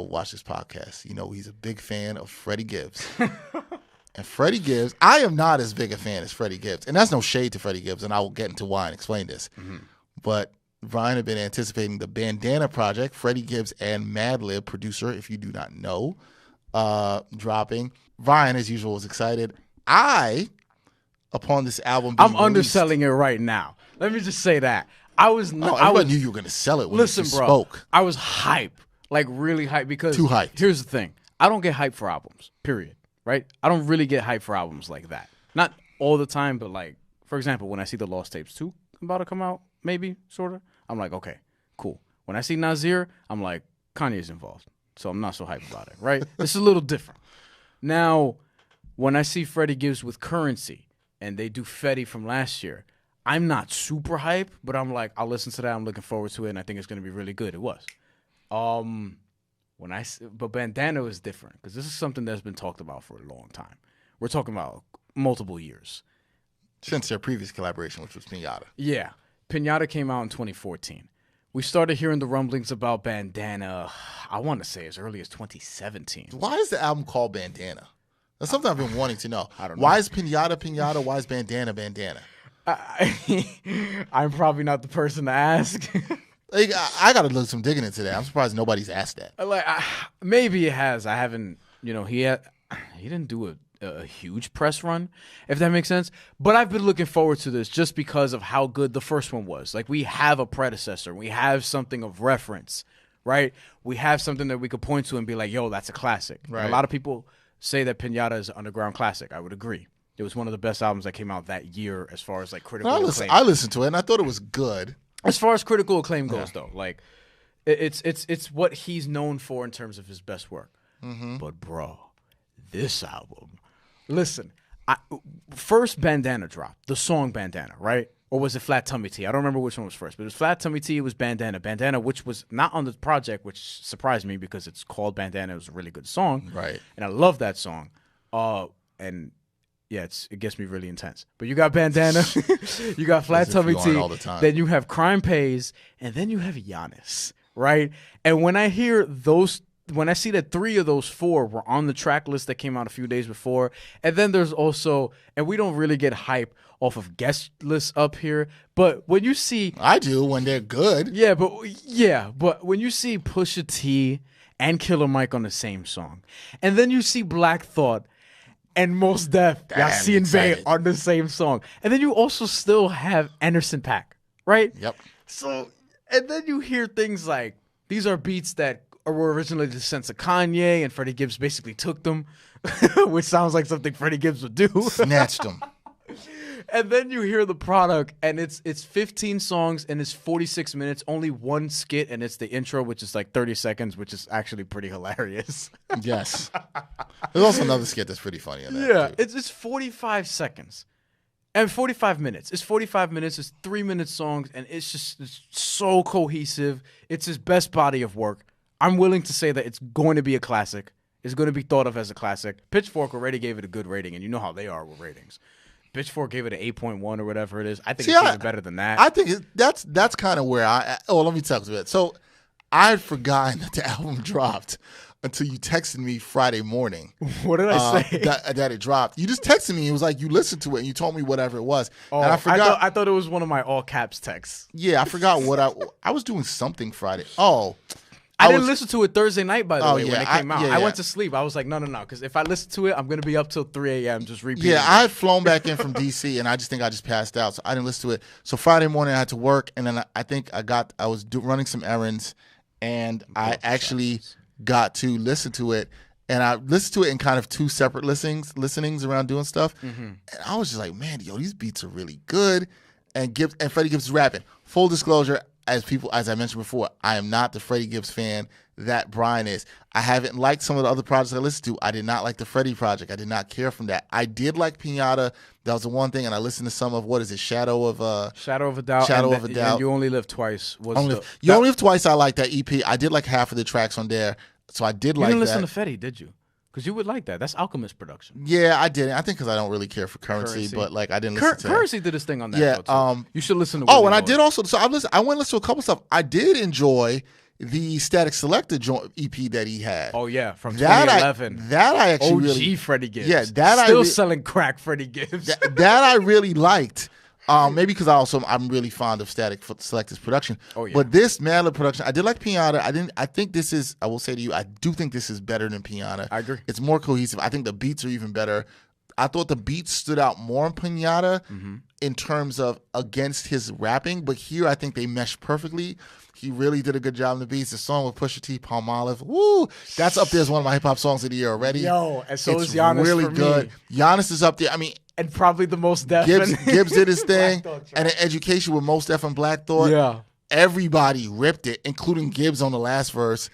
watch this podcast, he's a big fan of Freddie Gibbs. And Freddie Gibbs, I am not as big a fan as Freddie Gibbs. And that's no shade to Freddie Gibbs, and I will get into why and explain this. Mm-hmm. But Bryan had been anticipating the Bandana project, Freddie Gibbs and Madlib, producer, if you do not know, dropping. Bryan, as usual, was excited. Upon this album being I'm underselling it right now. Let me just say that. I knew you were going to sell it when you spoke. I was hype, like really hype, because too hyped. Here's the thing. I don't get hype for albums, period. Right? I don't really get hype for albums like that. Not all the time, but like, for example, when I see the Lost Tapes 2 about to come out, maybe, sort of, I'm like, okay, cool. When I see Nasir, I'm like, Kanye's involved. So I'm not so hyped about it, right? This is a little different. Now, when I see Freddie Gibbs with Currency and they do Fetty from last year, I'm not super hyped, but I'm like, I'll listen to that. I'm looking forward to it, and I think it's going to be really good. It was. But Bandana is different because this is something that's been talked about for a long time. We're talking about multiple years. Since their previous collaboration, which was Pinata. Yeah. Pinata came out in 2014. We started hearing the rumblings about Bandana, I want to say as early as 2017. Why is the album called Bandana? That's something I've been wanting to know. I don't know. Why is Pinata? Why is Bandana? I'm probably not the person to ask. I got to do some digging into that. I'm surprised nobody's asked that. Maybe it has. I haven't, he didn't do a huge press run, if that makes sense. But I've been looking forward to this just because of how good the first one was. Like, we have a predecessor. We have something of reference, right? We have something that we could point to and be like, yo, that's a classic. Right. A lot of people say that Pinata is an underground classic. I would agree. It was one of the best albums that came out that year as far as like critical acclaim. I listened to it and I thought it was good. As far as critical acclaim goes, though, like it's what he's known for in terms of his best work. Mm-hmm. But bro, this album, listen, first Bandana dropped, the song Bandana, right? Or was it Flat Tummy Tea? I don't remember which one was first, but it was Flat Tummy Tea. It was Bandana, which was not on the project, which surprised me because it's called Bandana. It was a really good song, right? And I love that song. And yeah, it gets me really intense. But you got Bandana, you got Flat Tummy Tea, then you have Crime Pays, and then you have Giannis, right? And when I see that 3 of those 4 were on the track list that came out a few days before, and then there's also, and we don't really get hype off of guest lists up here, but when you see, I do when they're good. Yeah, but when you see Pusha T and Killer Mike on the same song, and then you see Black Thought and Mos Def, Yasin Bey on the same song. And then you also still have Anderson .Paak, right? Yep. So, and then you hear things like, these are beats that were originally the sense of Kanye, and Freddie Gibbs basically took them, which sounds like something Freddie Gibbs would do. Snatched them. And then you hear the product, and it's 15 songs, and it's 46 minutes, only one skit, and it's the intro, which is like 30 seconds, which is actually pretty hilarious. Yes. There's also another skit that's pretty funny on that. Yeah, too. it's 45 seconds. And 45 minutes. It's 45 minutes. It's 3-minute songs, and it's so cohesive. It's his best body of work. I'm willing to say that it's going to be a classic. It's going to be thought of as a classic. Pitchfork already gave it a good rating, and you know how they are with ratings. Pitchfork gave it an 8.1 or whatever it is. I think it's even better than that. I think that's kind of where let me talk about it. So I had forgotten that the album dropped until you texted me Friday morning. What did I say? That it dropped. You just texted me. It was like you listened to it and you told me whatever it was. Oh, and I forgot. I thought it was one of my all caps texts. Yeah, I forgot what I was doing something Friday. Oh. I didn't listen to it Thursday night, by the way, when it came out. Yeah. I went to sleep. I was like, no, because if I listen to it, I'm going to be up till 3 a.m. just repeating. Yeah, I had flown back in from D.C., and I just passed out, so I didn't listen to it. So Friday morning, I had to work, and then I was running some errands, and I actually got to listen to it, and I listened to it in kind of 2 separate listenings around doing stuff, and I was just like, man, yo, these beats are really good, and Freddie Gibbs is rapping. Full disclosure, as I mentioned before, I am not the Freddie Gibbs fan that Bryan is. I haven't liked some of the other projects I listened to. I did not like the Freddie project. I did not care from that. I did like Pinata. That was the one thing, and I listened to some of, what is it, Shadow of a Doubt. And You Only Live Twice. You Only Live Twice, I like that EP. I did like half of the tracks on there, so I did like that. You didn't listen to Fetty, did you? Because you would like that. That's Alchemist production. Yeah, I didn't. I think because I don't really care for Currency, but like I didn't listen to Currency did his thing on that. Yeah, you should listen to. I did also. So I went and listened to a couple stuff. I did enjoy the Static Selector EP that he had. Oh yeah, from That 2011. I actually OG really, Freddie Gibbs. Yeah, that still I selling crack Freddie Gibbs. that I really liked. Maybe because I'm really fond of Static Selector's production. Oh, yeah. But this Madlib production, I did like Piana. I think this is. I will say to you, I do think this is better than Piana. I agree. It's more cohesive. I think the beats are even better. I thought the beats stood out more in Pinata in terms of against his rapping, but here I think they meshed perfectly. He really did a good job on the beats. The song with Pusha T, Palmolive, woo, that's up there as one of my hip hop songs of the year already. Yo, and so it's is Giannis really for good. me. Giannis is up there. I mean, And probably the most definite. Gibbs did his thing, Black Thought, and an education with Mos Def and Black Thought. Yeah. Everybody ripped it, including Gibbs on the last verse.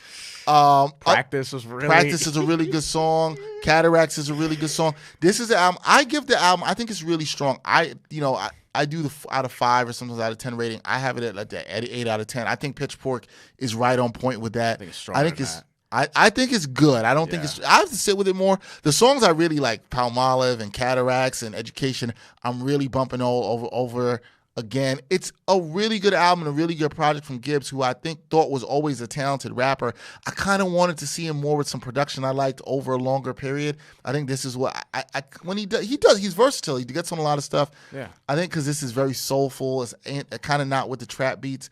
Practice was really. Practice is a really good song. Cataracts is a really good song. This is the album. I give the album. I think it's really strong. I do the out of 5 or sometimes out of 10 rating. I have it at like the 8 out of 10. I think Pitchfork is right on point with that. I think it's stronger than that. I think it's good. I don't think it's. I have to sit with it more. The songs I really like, Palmolive and Cataracts and Education, I'm really bumping all over again. It's a really good album and a really good project from Gibbs, who I think thought was always a talented rapper. I kind of wanted to see him more with some production I liked over a longer period. I think this is what I when he does, he's versatile. He gets on a lot of stuff. Yeah. I think because this is very soulful. It's kind of not with the trap beats.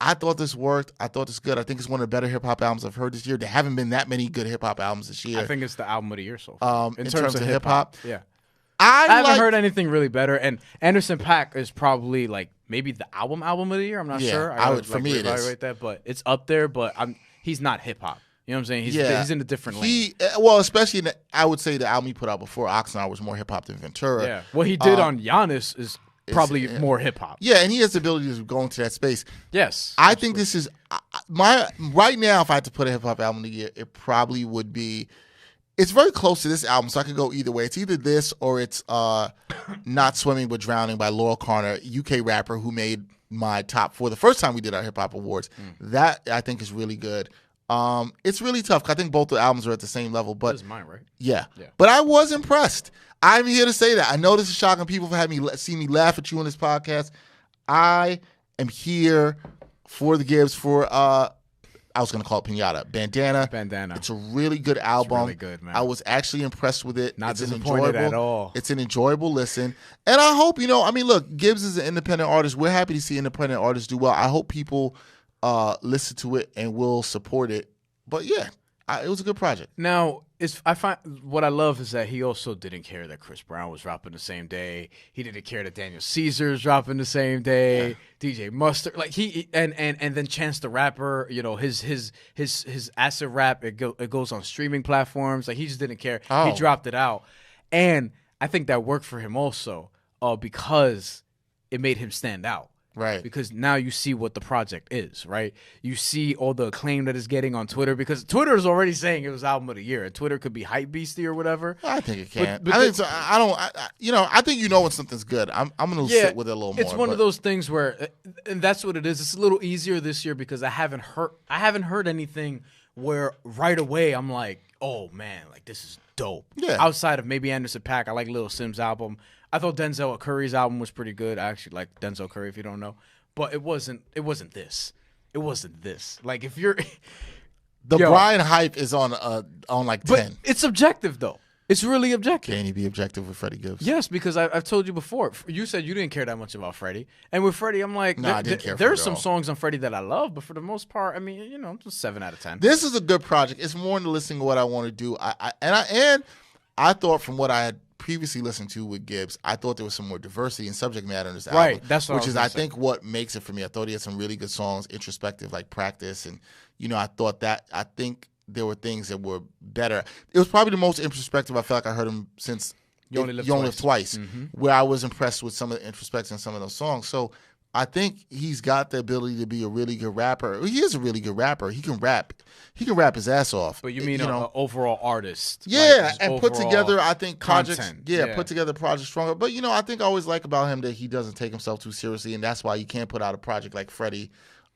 I thought this worked. I thought this good. I think it's one of the better hip hop albums I've heard this year. There haven't been that many good hip hop albums this year. I think it's the album of the year so far. In terms of hip hop, yeah. I haven't heard anything really better. And Anderson .Paak is probably like maybe the album of the year. I'm not sure. I would, for me, it is. Evaluate that, but it's up there. But he's not hip hop. You know what I'm saying? He's in a different lane. Especially I would say the album he put out before Oxnard was more hip hop than Ventura. Yeah, what he did on Giannis is probably more hip hop. Yeah, and he has the ability to go into that space. Yes, I think this is right now. If I had to put a hip hop album of the year, it probably would be. It's very close to this album, so I could go either way. It's either this or it's "Not Swimming But Drowning" by Laurel Carter, UK rapper who made my top 4 the first time we did our hip hop awards. That I think is really good. It's really tough. I think both the albums are at the same level, but this is mine, right? Yeah. But I was impressed. I'm here to say that. I know this is shocking people for having me see me laugh at you on this podcast. I am here for the Gibbs for I was going to call it Pinata. Bandana. It's a really good album. It's really good, man. I was actually impressed with it. Not disappointed at all. It's an enjoyable listen. And I hope, look, Gibbs is an independent artist. We're happy to see independent artists do well. I hope people listen to it and will support it. But yeah, it was a good project. Now, I find what I love is that he also didn't care that Chris Brown was dropping the same day. He didn't care that Daniel Caesar's dropping the same day. Yeah. DJ Mustard, like and then Chance the Rapper, his acid rap, it goes on streaming platforms. Like he just didn't care. He dropped it out, and I think that worked for him also because it made him stand out. Right. Because now you see what the project is, right? You see all the acclaim that it's getting on Twitter because Twitter is already saying it was album of the year. And Twitter could be hype beastie or whatever. I think it can. I think so. I think when something's good. I'm going to sit with it a little more. It's one of those things where, and that's what it is. It's a little easier this year because I haven't heard anything where right away I'm like, oh man, like this is dope. Yeah. Outside of maybe Anderson .Paak, I like Lil Sim's album. I thought Denzel Curry's album was pretty good. I actually like Denzel Curry, if you don't know. But it wasn't this. It wasn't this. Like if you're Bryan hype is on like 10. It's objective though. It's really objective. Can he be objective with Freddie Gibbs? Yes, because I've told you before. You said you didn't care that much about Freddie. And with Freddie, I'm like, I didn't care. There's some songs on Freddie that I love, but for the most part, I mean, just 7 out of 10. This is a good project. It's more into listening to what I want to do. I thought from what I had previously listened to with Gibbs, I thought there was some more diversity and subject matter in this album. Right, that's what I think what makes it for me. I thought he had some really good songs, introspective like Practice, and I think there were things that were better. It was probably the most introspective I felt like I heard him since You Only Live Twice, where I was impressed with some of the introspection in some of those songs. So I think he's got the ability to be a really good rapper. He is a really good rapper. He can rap. He can rap his ass off. But you mean an overall artist? Yeah, like and put together, I think, projects. Content. Yeah, put together projects stronger. But I think I always like about him that he doesn't take himself too seriously, and that's why you can't put out a project like Freddie.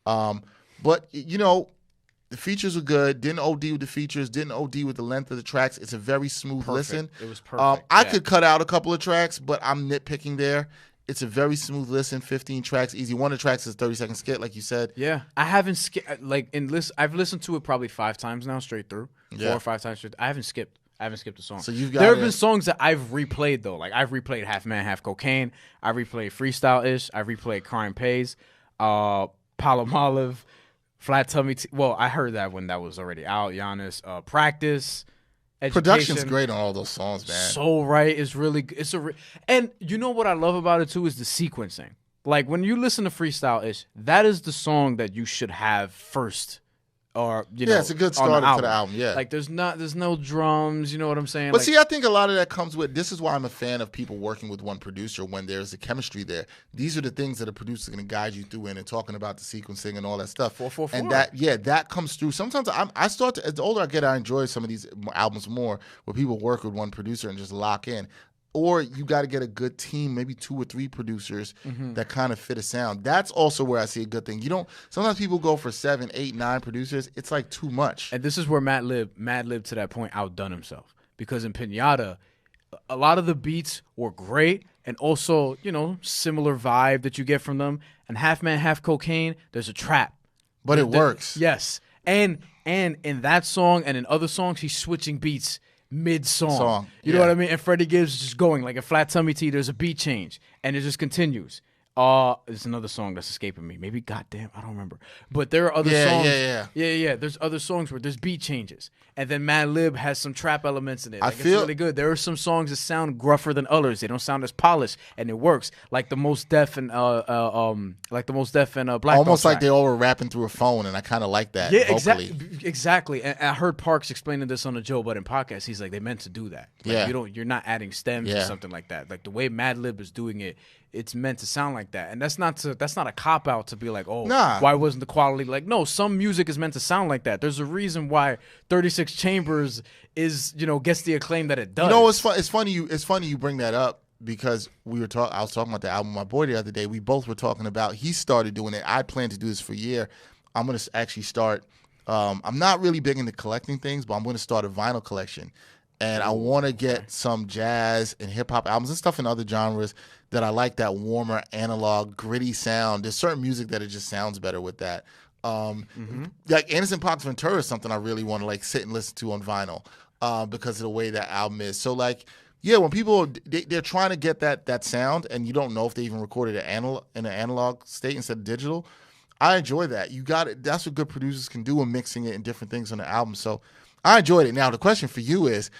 But the features were good. Didn't OD with the features. Didn't OD with the length of the tracks. It's a very smooth listen. It was perfect. I could cut out a couple of tracks, but I'm nitpicking there. It's a very smooth listen. 15 tracks, easy. One of the tracks is 30-second skit, like you said. Yeah, I haven't skipped. I've listened to it probably 5 times now straight through. Yeah. 4 or 5 times straight. I haven't skipped a song. So you've got. There have been songs that I've replayed though. Like I've replayed Half Man, Half Cocaine. I replayed Freestyle Ish. I replayed Crime Pays. Palomolive, Flat Tummy. Well, I heard that when that was already out. Giannis, Practice. Education. Production's great on all those songs, man. So right, it's really. And you know what I love about it too is the sequencing. Like when you listen to Freestyle Ish, that is the song that you should have first. Or yeah, it's a good starter to the album. Yeah, like there's no drums. You know what I'm saying? But like, see, I think a lot of that comes with. This is why I'm a fan of people working with one producer when there's a chemistry there. These are the things that a producer is going to guide you through in and talking about the sequencing and all that stuff. 444. And that comes through. Sometimes I start to, as the older I get, I enjoy some of these albums more where people work with one producer and just lock in. Or you got to get a good team, maybe 2 or 3 producers that kind of fit a sound. That's also where I see a good thing. You don't. Sometimes people go for 7, 8, 9 producers. It's like too much. And this is where Madlib to that point outdone himself because in Pinata, a lot of the beats were great and also similar vibe that you get from them. And Half Man, Half Cocaine, there's a trap, but it works. Yes, and in that song and in other songs, he's switching beats. Mid-song. You know what I mean? And Freddie Gibbs is just going like a Flat Tummy Tea, there's a beat change and it just continues. There's another song that's escaping me. Maybe Goddamn, I don't remember. But there are other songs. Yeah. There's other songs where there's beat changes. And then Madlib has some trap elements in it. Like, it's really good. There are some songs that sound gruffer than others. They don't sound as polished, and it works. Like the Most Def and Black. Almost like they all were rapping through a phone, and I kind of like that. Yeah, vocally. exactly. And I heard Parks explaining this on the Joe Budden podcast. He's like, they meant to do that. Like, you're not adding stems or something like that. Like the way Madlib is doing it, it's meant to sound like that. And that's not a cop out to be like, why wasn't the quality like? No, some music is meant to sound like that. There's a reason why 36 Chambers is gets the acclaim that it does. It's funny you bring that up because I was talking about the album with my boy the other day. We both were talking about he started doing it. I planned to do this for a year. I'm gonna actually start. I'm not really big into collecting things, but I'm gonna start a vinyl collection. And I want to get some jazz and hip hop albums and stuff in other genres that I like, that warmer, analog, gritty sound. There's certain music that it just sounds better with that. Like Anderson .Paak's Ventura is something I really want to like sit and listen to on vinyl because of the way that album is. So like, yeah, when people they're trying to get that sound and you don't know if they even recorded it in an analog state instead of digital, I enjoy that. You got it. That's what good producers can do in mixing it and different things on the album. So I enjoyed it. Now, the question for you is,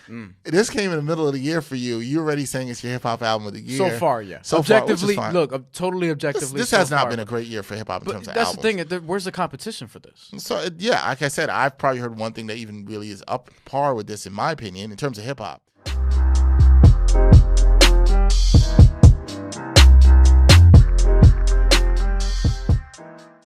this came in the middle of the year for you. You're already saying it's your hip-hop album of the year. So far, yeah. So objectively, far, look, totally objectively. This has not been a great year for hip-hop in terms of albums. That's the thing. Where's the competition for this? So, yeah, like I said, I've probably heard one thing that even really is up par with this, in my opinion, in terms of hip-hop.